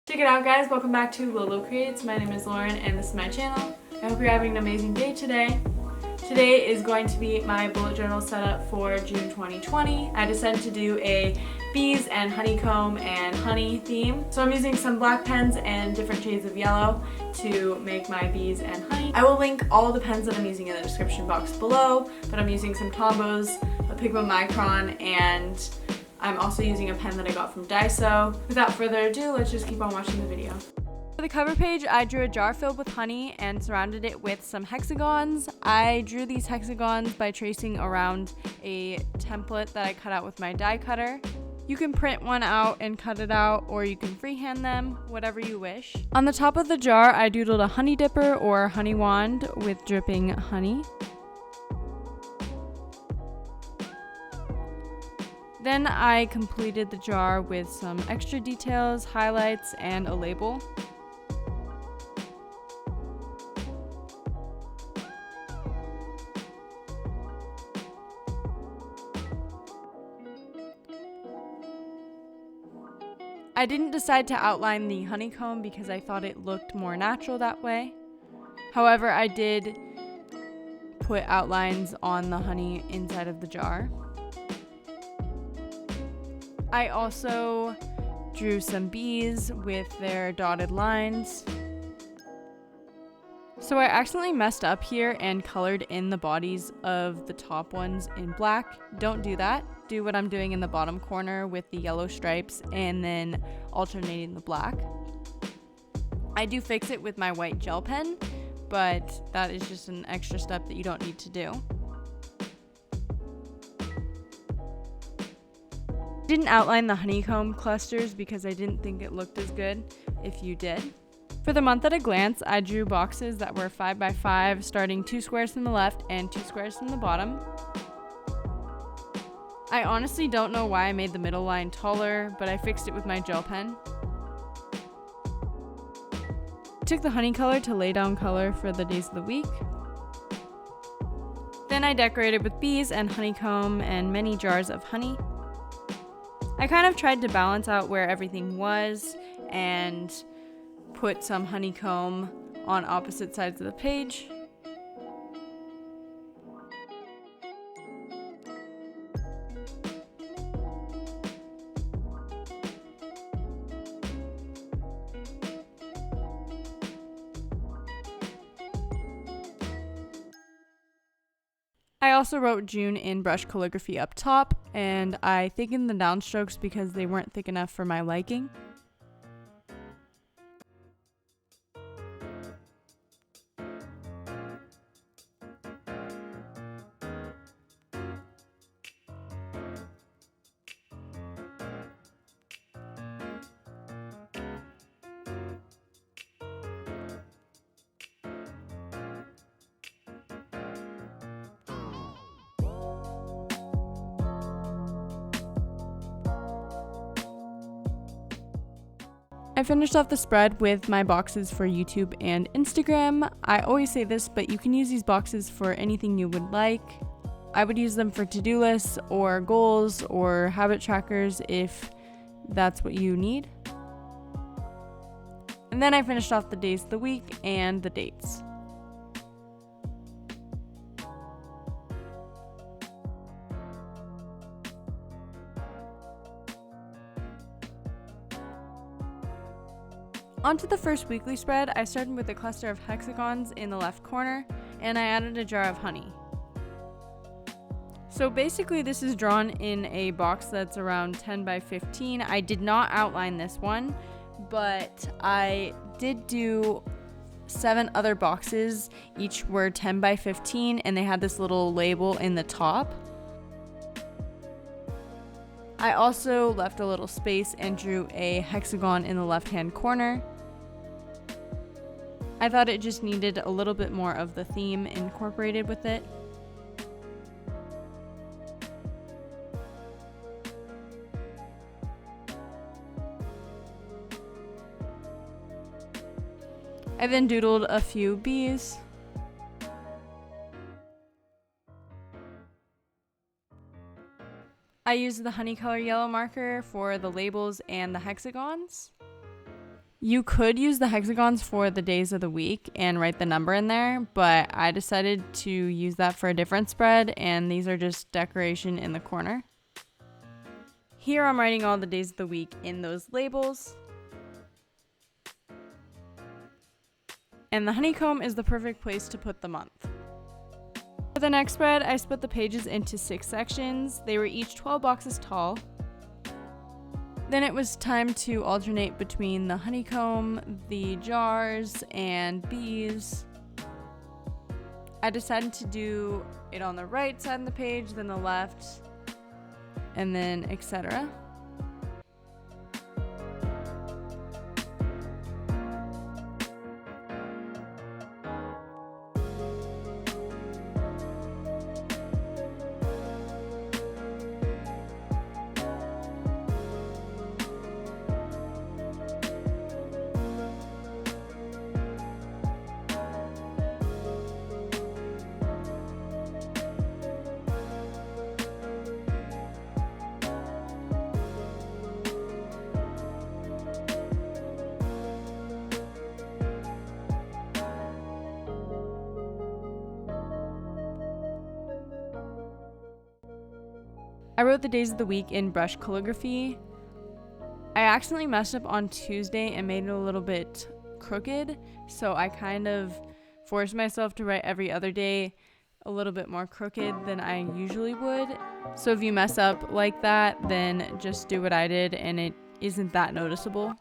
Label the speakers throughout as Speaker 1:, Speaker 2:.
Speaker 1: Check it out, guys. Welcome back to Lolo Creates. My name is Lauren and this is my channel. I hope you're having an amazing day today. Today is going to be my bullet journal setup for June 2020. I decided to do a bees and honeycomb and honey theme. So I'm using some black pens and different shades of yellow to make my bees and honey. I will link all the pens that I'm using in the description box below, but I'm using some Tombows, a Pigma Micron, and I'm also using a pen that I got from Daiso. Without further ado, let's just keep on watching the video. For the cover page, I drew a jar filled with honey and surrounded it with some hexagons. I drew these hexagons by tracing around a template that I cut out with my die cutter. You can print one out and cut it out, or you can freehand them, whatever you wish. On the top of the jar, I doodled a honey dipper or honey wand with dripping honey. Then I completed the jar with some extra details, highlights, and a label. I didn't decide to outline the honeycomb because I thought it looked more natural that way. However, I did put outlines on the honey inside of the jar. I also drew some bees with their dotted lines. So I accidentally messed up here and colored in the bodies of the top ones in black. Don't do that. Do what I'm doing in the bottom corner with the yellow stripes and then alternating the black. I do fix it with my white gel pen, but that is just an extra step that you don't need to do. Didn't outline the honeycomb clusters because I didn't think it looked as good if you did. For the month at a glance, I drew boxes that were 5 by 5, starting 2 squares from the left and 2 squares from the bottom. I honestly don't know why I made the middle line taller, but I fixed it with my gel pen. I took the honey color to lay down color for the days of the week. Then I decorated with bees and honeycomb and many jars of honey. I kind of tried to balance out where everything was and put some honeycomb on opposite sides of the page. I also wrote June in brush calligraphy up top, and I thickened the downstrokes because they weren't thick enough for my liking. I finished off the spread with my boxes for YouTube and Instagram. I always say this, but you can use these boxes for anything you would like. I would use them for to-do lists or goals or habit trackers if that's what you need. And then I finished off the days of the week and the dates. Onto the first weekly spread, I started with a cluster of hexagons in the left corner, and I added a jar of honey. So basically this is drawn in a box that's around 10 by 15. I did not outline this one, but I did do 7 other boxes. Each were 10 by 15, and they had this little label in the top. I also left a little space and drew a hexagon in the left-hand corner. I thought it just needed a little bit more of the theme incorporated with it. I then doodled a few bees. I used the honey color yellow marker for the labels and the hexagons. You could use the hexagons for the days of the week and write the number in there, but I decided to use that for a different spread, and these are just decoration in the corner. Here I'm writing all the days of the week in those labels. And the honeycomb is the perfect place to put the month. For the next spread, I split the pages into 6 sections. They were each 12 boxes tall. Then it was time to alternate between the honeycomb, the jars, and bees. I decided to do it on the right side of the page, then the left, and then etc. I wrote the days of the week in brush calligraphy. I accidentally messed up on Tuesday and made it a little bit crooked, so I kind of forced myself to write every other day a little bit more crooked than I usually would. So if you mess up like that, then just do what I did and it isn't that noticeable.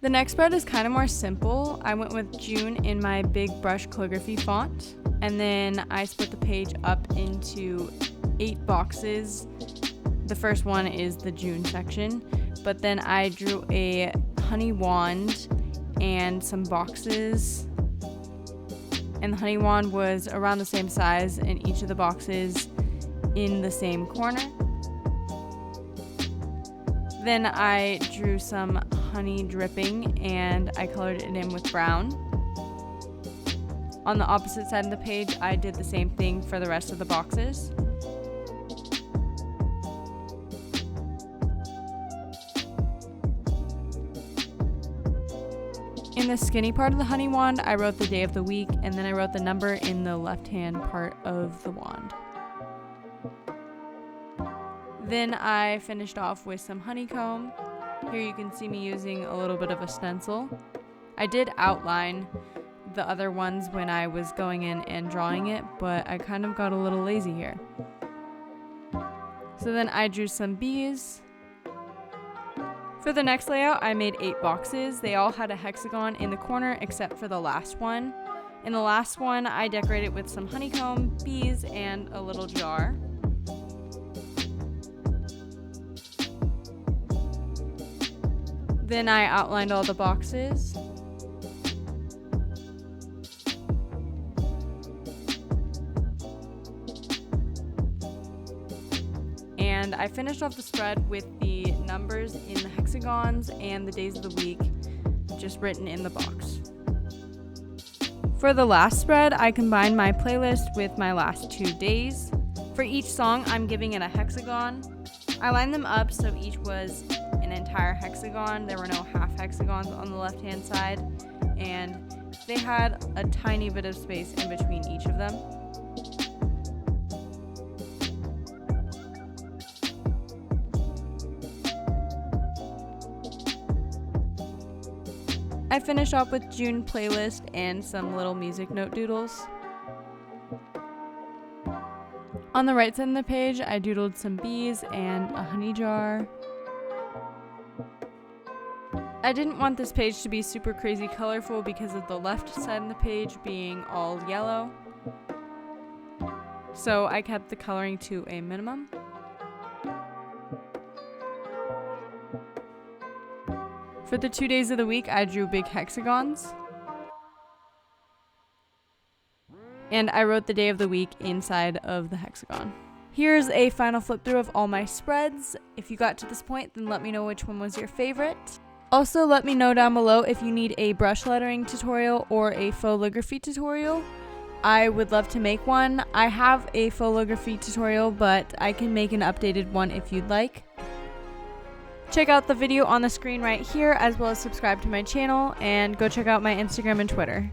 Speaker 1: The next spread is kind of more simple. I went with June in my big brush calligraphy font, and then I split the page up into 8 boxes. The first one is the June section, but then I drew a honey wand and some boxes, and the honey wand was around the same size in each of the boxes in the same corner. Then I drew some honey dripping and I colored it in with brown. On the opposite side of the page, I did the same thing for the rest of the boxes. In the skinny part of the honey wand, I wrote the day of the week, and then I wrote the number in the left-hand part of the wand. Then I finished off with some honeycomb. Here you can see me using a little bit of a stencil. I did outline the other ones when I was going in and drawing it, but I kind of got a little lazy here. So then I drew some bees. For the next layout, I made 8 boxes. They all had a hexagon in the corner except for the last one. In the last one, I decorated with some honeycomb, bees, and a little jar. Then I outlined all the boxes. And I finished off the spread with the numbers in the hexagons and the days of the week just written in the box. For the last spread, I combined my playlist with my last 2 days. For each song, I'm giving it a hexagon. I lined them up so each was an entire hexagon. There were no half hexagons on the left-hand side, and they had a tiny bit of space in between each of them. I finished off with June playlist and some little music note doodles. On the right side of the page, I doodled some bees and a honey jar. I didn't want this page to be super crazy colorful because of the left side of the page being all yellow. So I kept the coloring to a minimum. For the 2 days of the week, I drew big hexagons. and I wrote the day of the week inside of the hexagon. Here's a final flip through of all my spreads. If you got to this point, then let me know which one was your favorite. Also, let me know down below if you need a brush lettering tutorial or a calligraphy tutorial. I would love to make one. I have a calligraphy tutorial, but I can make an updated one if you'd like. Check out the video on the screen right here, as well as subscribe to my channel, and go check out my Instagram and Twitter.